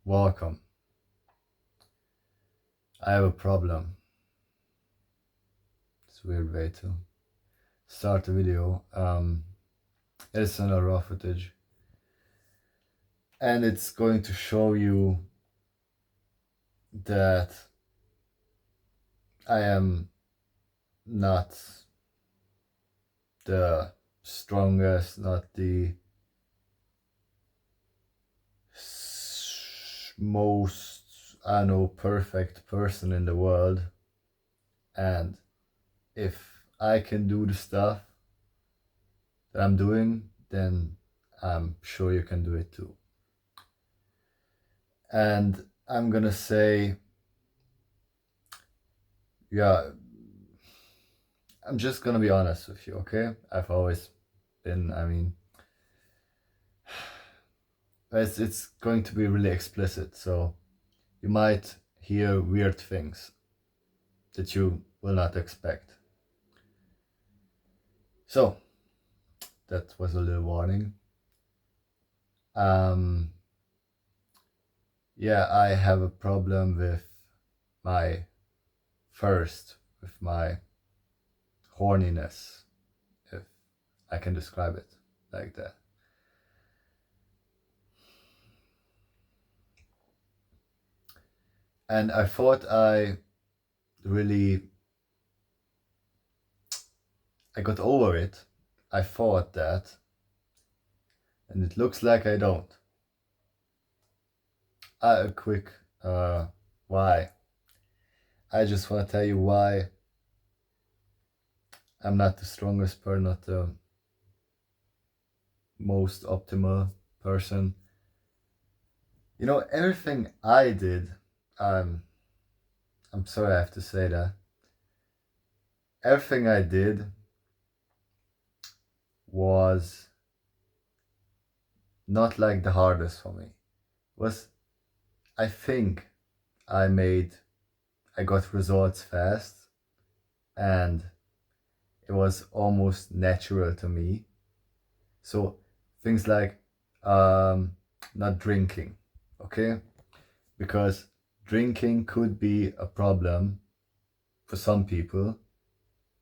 Welcome. I have a problem. It's a weird way to start a video. It's another raw footage, and it's going to show you that I am not the strongest, not the most, perfect person in the world. And if I can do the stuff that I'm doing, then I'm sure you can do it too. And I'm gonna say, yeah, I'm just gonna be honest with you, okay? I've always been, it's going to be really explicit, so you might hear weird things that you will not expect. So, that was a little warning. Yeah, I have a problem with my with my horniness, if I can describe it like that. And I thought really, I got over it. I thought that, and it looks like I don't. A quick why. I just want to tell you why I'm not the strongest person, not the most optimal person. You know, everything I did, I'm sorry I have to say that. Everything I did was not like the hardest for me. Was I think I got results fast, and it was almost natural to me. So things like not drinking, okay? Because drinking could be a problem for some people.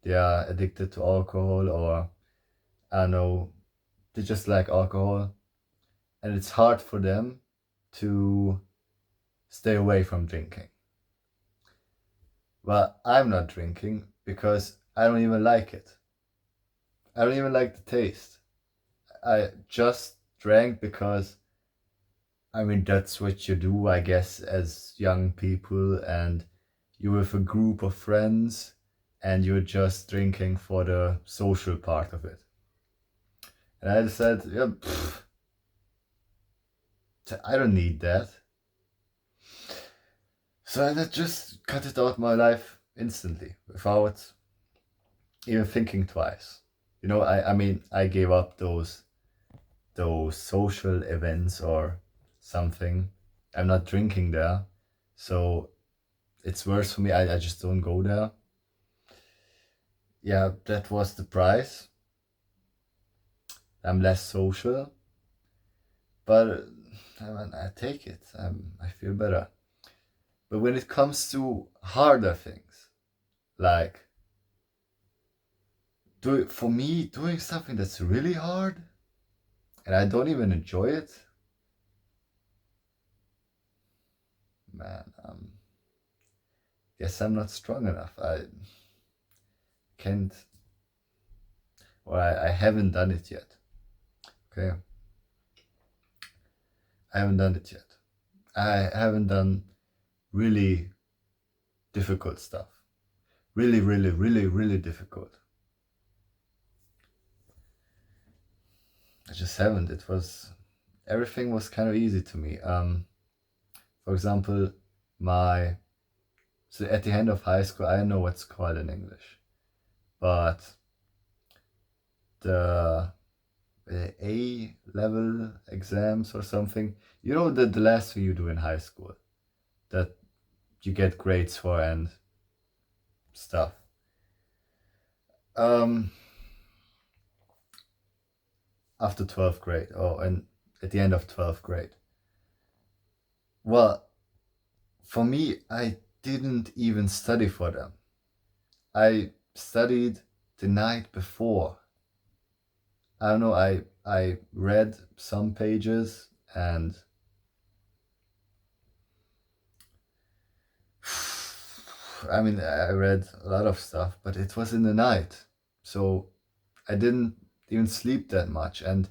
They are addicted to alcohol, or I don't know, they just like alcohol, and it's hard for them to stay away from drinking. Well, I'm not drinking because I don't even like it. I don't even like the taste. I just drank because, that's what you do, I guess, as young people, and you're with a group of friends and you're just drinking for the social part of it. And I decided, yeah, I don't need that. So I just cut it out my life instantly without even thinking twice. I gave up those social events or something. I'm not drinking there, so it's worse for me. I just don't go there. Yeah, that was the price. I'm less social, but I take it. I feel better. But when it comes to harder things, like for me, doing something that's really hard and I don't even enjoy it, man, guess I'm not strong enough. I can't, or I haven't done it yet. Okay, I haven't done it yet. I haven't done really difficult stuff. Really, really, really, really difficult. I just haven't. Everything was kind of easy to me. For example, my so at the end of high school, I don't know what's called in English, but the A level exams or something. You know, the last thing you do in high school that you get grades for and stuff. Um, After 12th grade, and at the end of 12th grade. Well, for me, I didn't even study for them. I studied the night before. I don't know, I read some pages and I mean, I read a lot of stuff, but it was in the night. So I didn't even sleep that much. And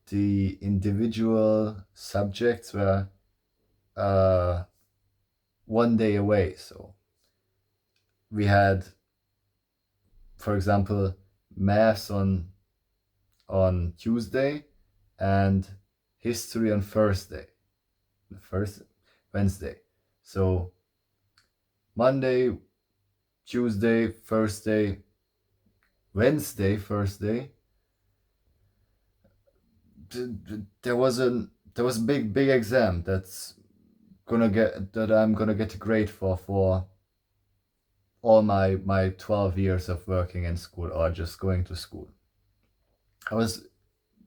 the individual subjects were uh, one day away. So we had, for example, maths on Tuesday and history on Thursday, the first Wednesday. So Monday, Tuesday, Thursday, Wednesday, Thursday, there was a big exam that I'm gonna get a grade for all my 12 years of working in school or just going to school. I was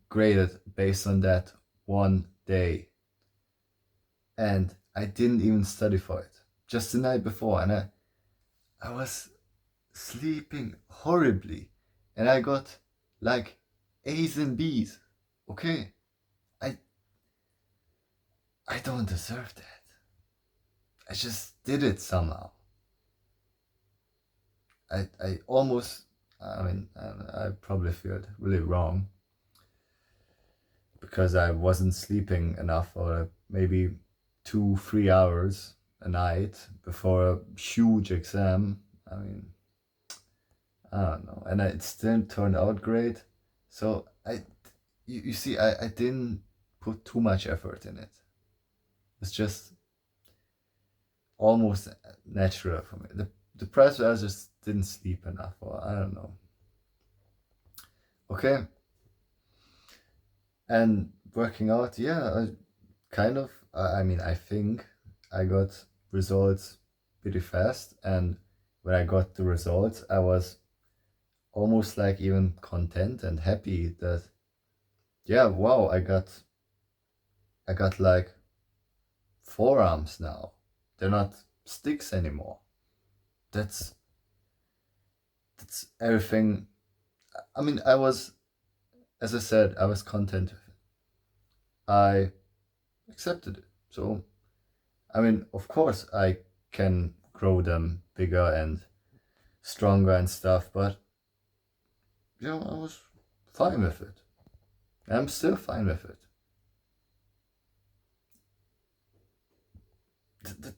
graded based on that one day, and I didn't even study for it. Just the night before, and I was sleeping horribly, and I got like A's and B's. Okay, I I don't deserve that. I just did it somehow. I almost, I mean, I probably feel really wrong because I wasn't sleeping enough, or maybe 2 3 hours a night before a huge exam. I mean, I don't know, and it still turned out great. So you see, I didn't put too much effort in it. It's just almost natural for me. The price was I just didn't sleep enough, or I don't know. Okay, and working out, yeah, kind of. I mean, I think I got results pretty fast, and when I got the results, I was almost like even content and happy that, yeah, wow, I got like forearms now. They're not sticks anymore. That's that's everything. I mean, I was, as I said, I was content with it. I accepted it. So, I mean, of course, I can grow them bigger and stronger and stuff, but you know, I was fine with it. I'm still fine with it.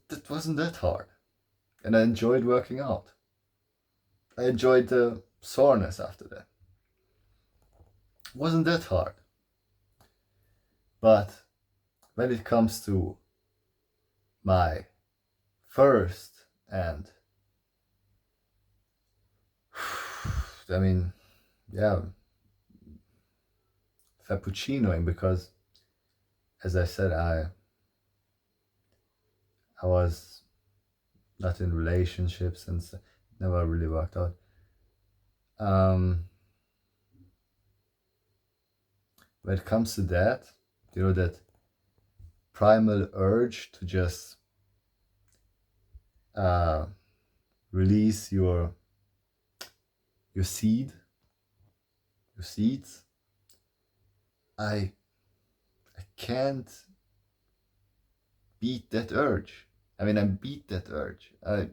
That wasn't that hard. And I enjoyed working out. I enjoyed the soreness after that. Wasn't that hard. But when it comes to my first and I mean, yeah, frappuccinoing, because as I said, I was not in relationships and never really worked out. Um, when it comes to that, you know, that primal urge to just uh, release your seed, your seeds. I I can't beat that urge. I mean, I beat that urge. I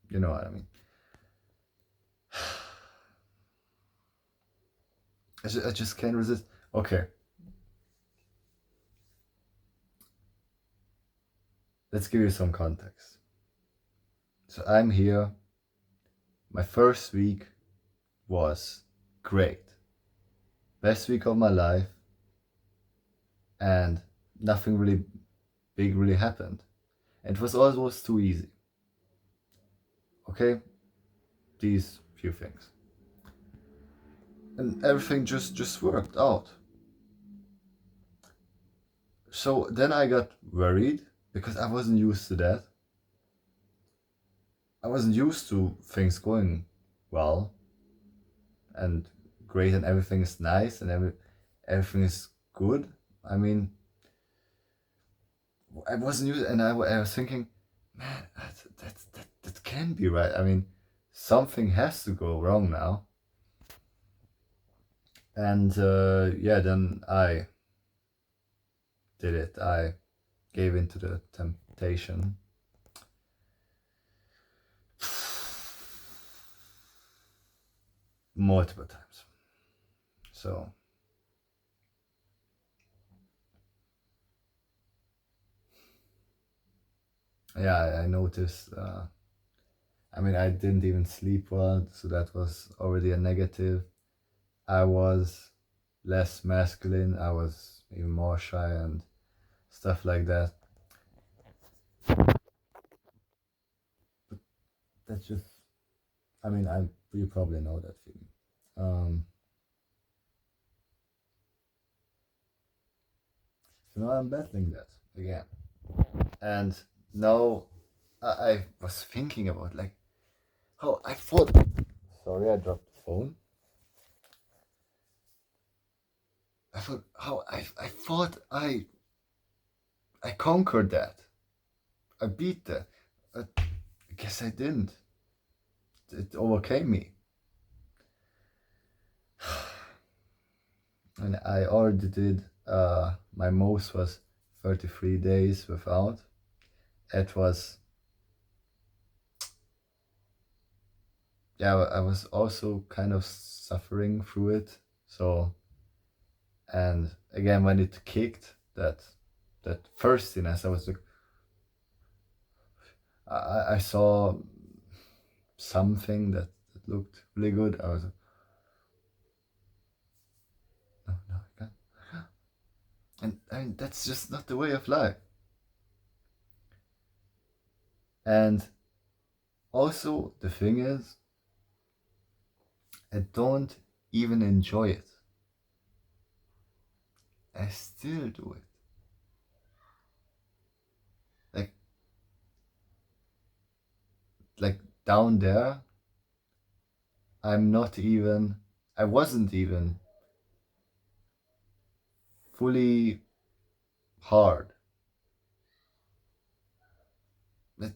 you know what I mean. I just can't resist. Okay, let's give you some context. So I'm here. My first week was great. Best week of my life, and nothing really big really happened. And it was almost too easy. Okay, these few things, and everything just worked out. So then I got worried because I wasn't used to that. I wasn't used to things going well and great, and everything is nice and everything is good. I mean, I wasn't used, and I was thinking, man, that can't be right. I mean, something has to go wrong now. And yeah, then I did it. I gave into the temptation. Multiple times. So yeah, I noticed. I mean, I didn't even sleep well, so that was already a negative. I was less masculine. I was even more shy and stuff like that. That's just. I mean, you probably know that feeling. Um, so now I'm battling that again, and now I was thinking about like how I thought. Sorry, I dropped the phone. I thought how I thought I conquered that. I beat that. I guess I didn't. It overcame me. And I already did. My most was 33 days without. It was. Yeah, I was also kind of suffering through it. So, and again, when it kicked, that thirstiness, I was like, I saw something that looked really good. I was like, no, no, I can't. And I mean, that's just not the way of life. And also, the thing is, I don't even enjoy it. I still do it. Like, like down there, I wasn't even fully hard. I don't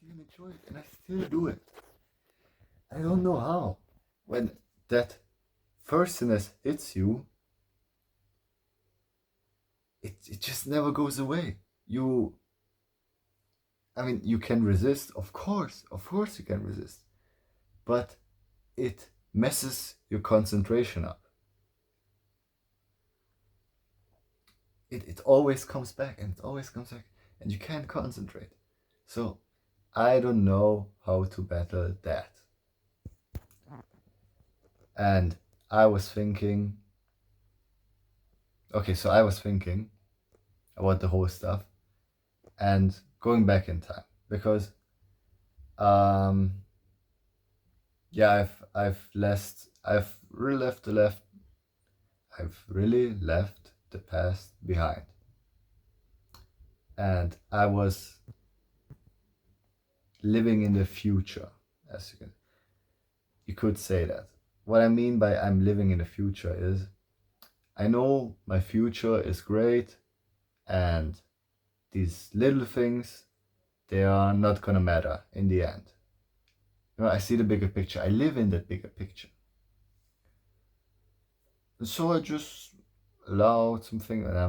even enjoy it, and I still do it. I don't know how. When that thirstiness hits you, it just never goes away. I mean, you can resist, of course you can resist, but it messes your concentration up. It always comes back and it always comes back, and you can't concentrate. So I don't know how to battle that. And I was thinking, okay, so I was thinking about the whole stuff and going back in time because, um, yeah, I've really left the past behind, and I was living in the future, as you could say that. What I mean by I'm living in the future is I know my future is great, and these little things, they are not gonna matter in the end. You know, I see the bigger picture. I live in that bigger picture. And so I just allowed something, and I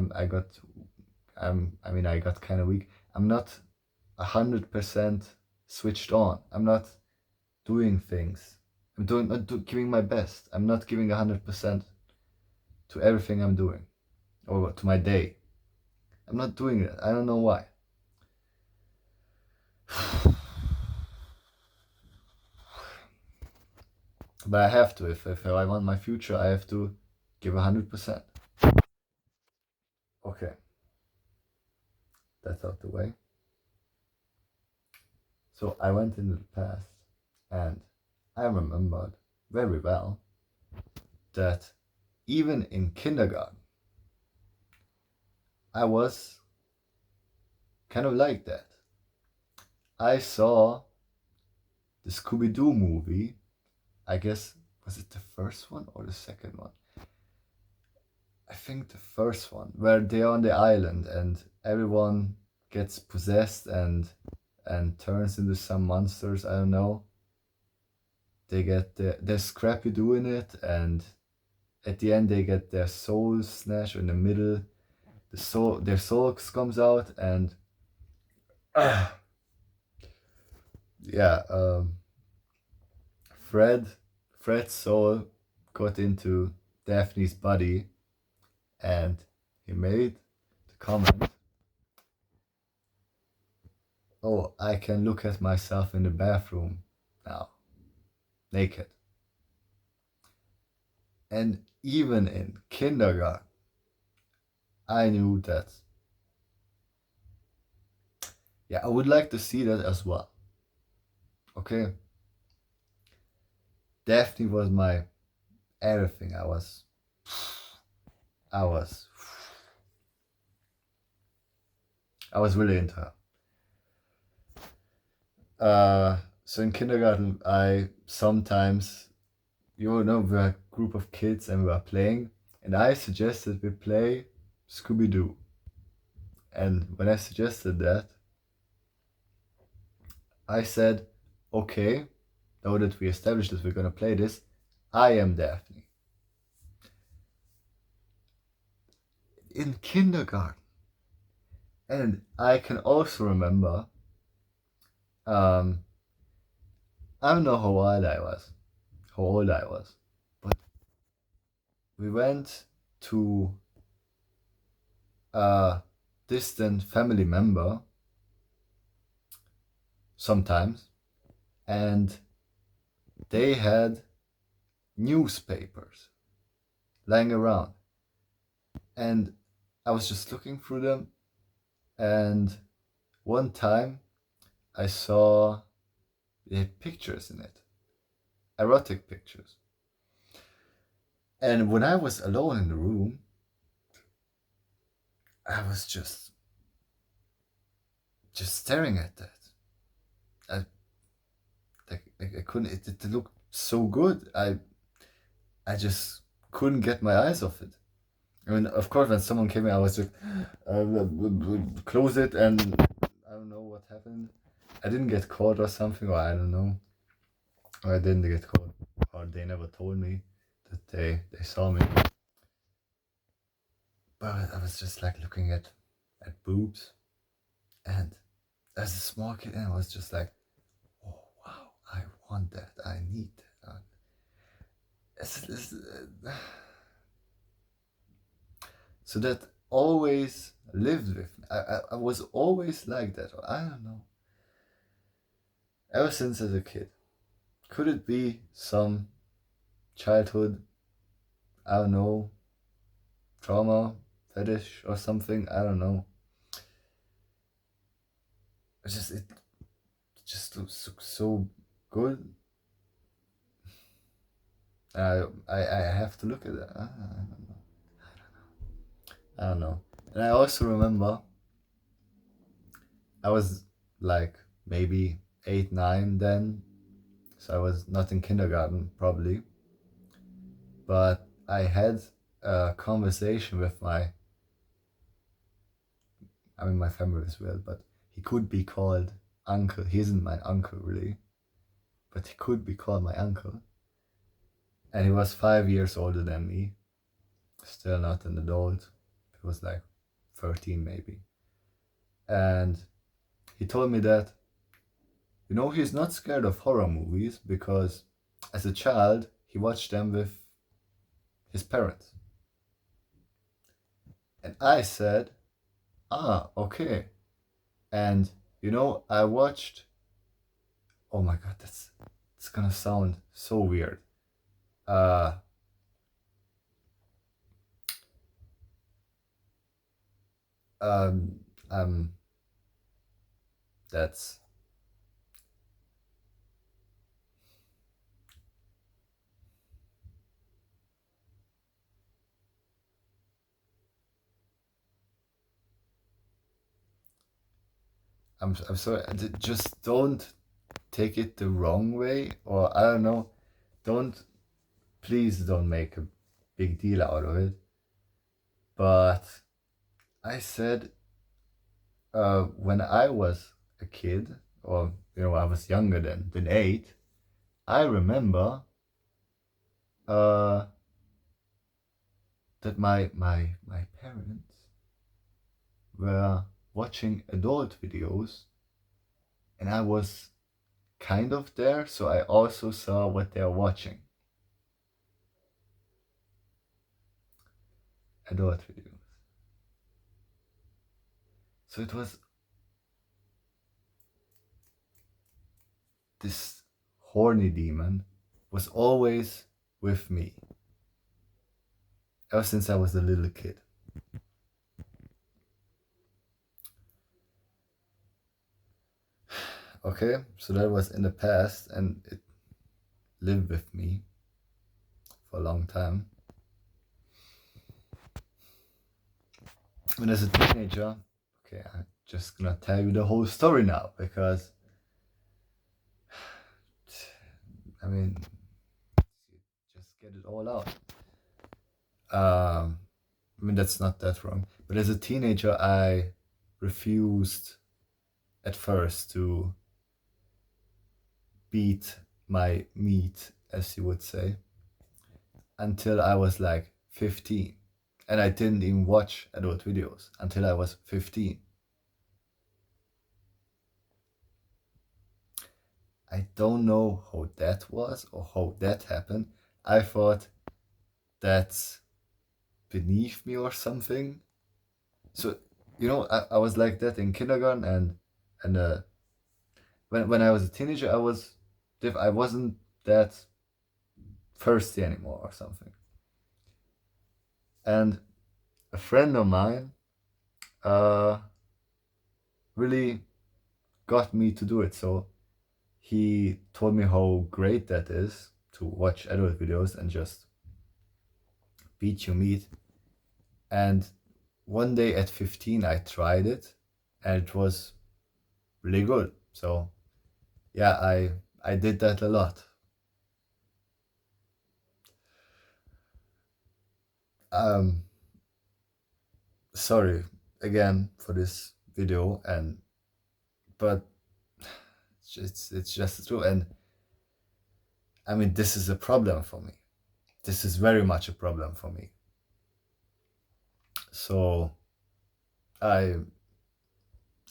mean, I got kind of weak. I'm not 100% switched on. I'm not doing things. Giving my best. I'm not giving 100% to everything I'm doing or to my day. I'm not doing that. I don't know why. But I have to. If I want my future, I have to give 100%. Okay, that's out the way. So I went into the past, and I remembered very well that even in kindergarten, I was kind of like that. I saw the Scooby Doo movie. I guess, was it the first one or the second one? I think the first one, where they're on the island and everyone gets possessed and turns into some monsters. I don't know. They get there's Scrappy doing it, and at the end they get their souls snatched. In the middle, their souls comes out, and yeah, Fred Fred's soul got into Daphne's body, and he made the comment, "Oh, I can look at myself in the bathroom now, naked." And even in kindergarten, I knew that. Yeah, I would like to see that as well. Okay, Daphne was my everything. I was, I was really into her. So in kindergarten, I sometimes, we were a group of kids and we were playing, and I suggested we play Scooby Doo. And when I suggested that, I said, okay, now that we established that we're gonna play this, I am Daphne. In kindergarten. And I can also remember, um, I don't know how old I was, but we went to a distant family member sometimes, and they had newspapers lying around, and I was just looking through them, and one time I saw they had pictures in it, erotic pictures. And when I was alone in the room, I was just staring at that. I I couldn't. It looked so good. I just couldn't get my eyes off it. I mean, of course, when someone came in, I was just close it, and I don't know what happened. I didn't get caught or something, or I don't know. Or I didn't get caught, or they never told me that they saw me. But I was just like looking at boobs, and as a small kid, and I was just like, oh wow, I want that, I need that. So that always lived with me. I was always like that. I don't know. Ever since as a kid. Could it be some childhood, I don't know, trauma, fetish or something? I don't know. It just looks so good. I have to look at it. I don't know. I don't know. And I also remember I was like maybe 8, 9 then. So I was not in kindergarten probably. But I had a conversation with my family as well, but he could be called uncle. He isn't my uncle really, but he could be called my uncle. And he was 5 years older than me, still not an adult. He was like 13 maybe. And he told me that, he's not scared of horror movies because as a child, he watched them with his parents. And I said, okay. And, I watched, oh my God, it's gonna sound so weird. Uh, um, um, that's I'm sorry. Just don't take it the wrong way, or I don't know. Don't Please don't make a big deal out of it. But I said, when I was a kid, or I was younger than 8, I remember that my parents were watching adult videos, and I was kind of there, so I also saw what they're watching. Adult videos. So it was this horny demon was always with me ever since I was a little kid. Okay, so that was in the past, and it lived with me for a long time. When as a teenager, okay, I'm just gonna tell you the whole story now, because I mean, just get it all out. I mean, that's not that wrong. But as a teenager, I refused at first to beat my meat, as you would say, until I was like 15. And I didn't even watch adult videos until I was 15. I don't know how that was or how that happened. I thought that's beneath me or something. So, I was like that in kindergarten, and when I was a teenager, I wasn't that thirsty anymore or something. And a friend of mine really got me to do it. So he told me how great that is to watch adult videos and just beat your meat. And one day at 15, I tried it, and it was really good. So yeah, I did that a lot. Sorry again for this video, but it's just true. And I mean, this is a problem for me. This is very much a problem for me. So I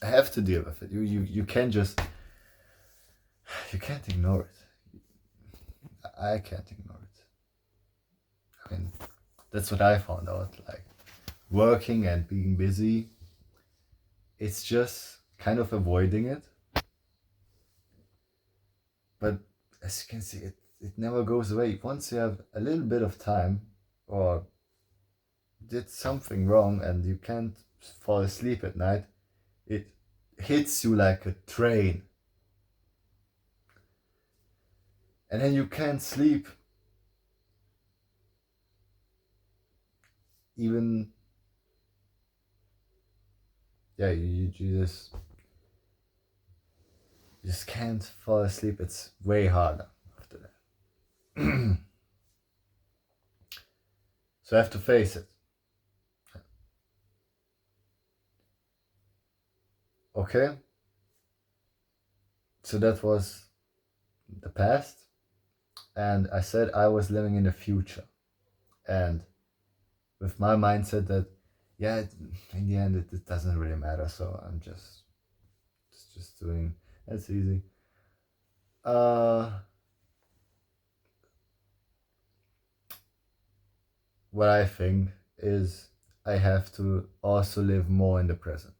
have to deal with it. You can't ignore it. I can't ignore it. I mean, that's what I found out. Like, working and being busy, it's just kind of avoiding it. But as you can see, it never goes away. Once you have a little bit of time, or did something wrong and you can't fall asleep at night, it hits you like a train. And then you can't sleep even. Yeah, you just can't fall asleep. It's way harder after that. So I have to face it. Okay? So that was the past. And I said I was living in the future. And with my mindset that, yeah, in the end, it doesn't really matter. So I'm just doing, that's easy. What I think is I have to also live more in the present.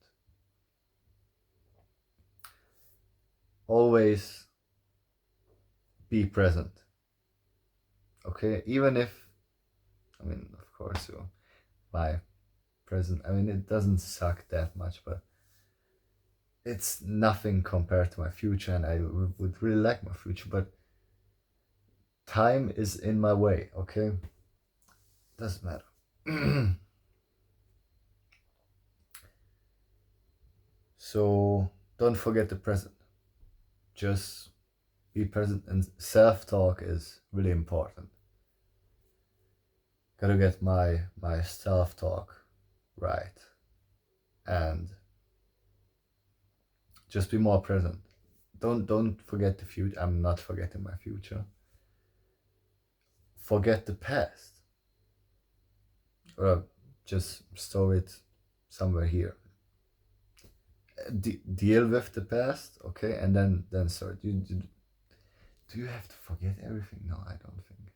Always be present. Okay? Even if, I mean, of course, my present, I mean, it doesn't suck that much, but it's nothing compared to my future, and I would really like my future, but time is in my way, okay? Doesn't matter. So don't forget the present. Just be present, and self-talk is really important. Gotta get my self-talk right? And just be more present. Don't forget the future. I'm not forgetting my future. Forget the past, or just store it somewhere here. Deal with the past, okay, and then start. Do you have to forget everything? No, I don't think,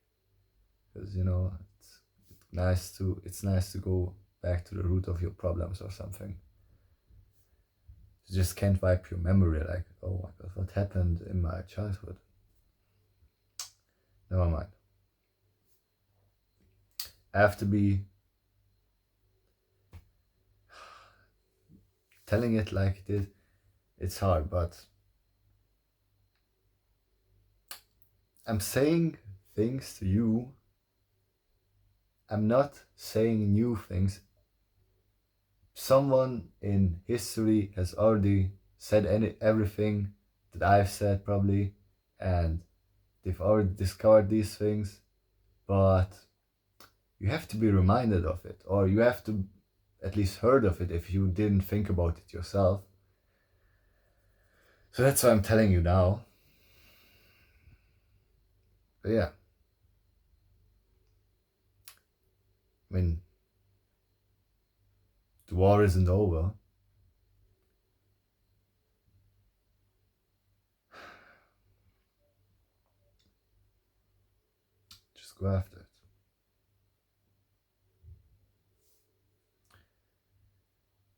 because it's nice to go back to the root of your problems or something. You just can't wipe your memory like, oh my god, what happened in my childhood? Never mind. I have to be telling it like this. It's hard, but I'm saying things to you. I'm not saying new things. Someone in history has already said everything that I've said, probably, and they've already discovered these things, but you have to be reminded of it, or you have to at least heard of it if you didn't think about it yourself. So that's why I'm telling you now. But yeah, I mean, the war isn't over. Just go after it.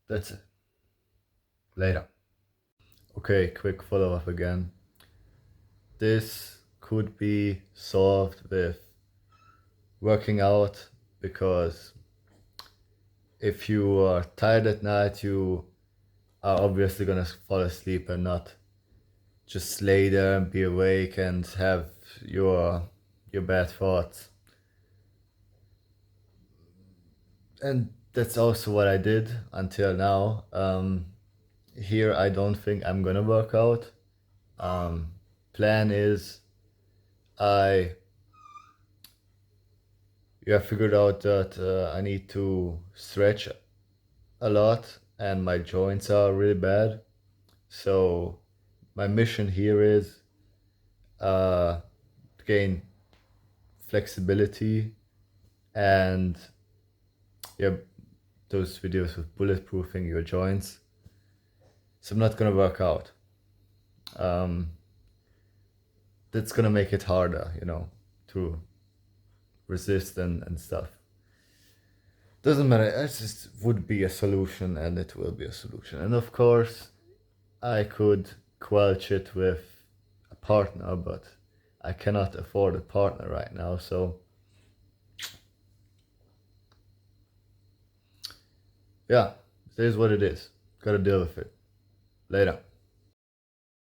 That's it. Later. Okay, quick follow up again. This could be solved with working out, because if you are tired at night, you are obviously gonna fall asleep and not just lay there and be awake and have your bad thoughts. And that's also what I did until now. Here I don't think I'm gonna work out. Plan is I figured out that I need to stretch a lot and my joints are really bad. So my mission here is to gain flexibility and yeah, those videos with bulletproofing your joints. So I'm not gonna work out. That's gonna make it harder, to resist and stuff. Doesn't matter. It just would be a solution, and it will be a solution. And of course, I could quelch it with a partner, but I cannot afford a partner right now, so yeah, it is what it is. Gotta deal with it. Later.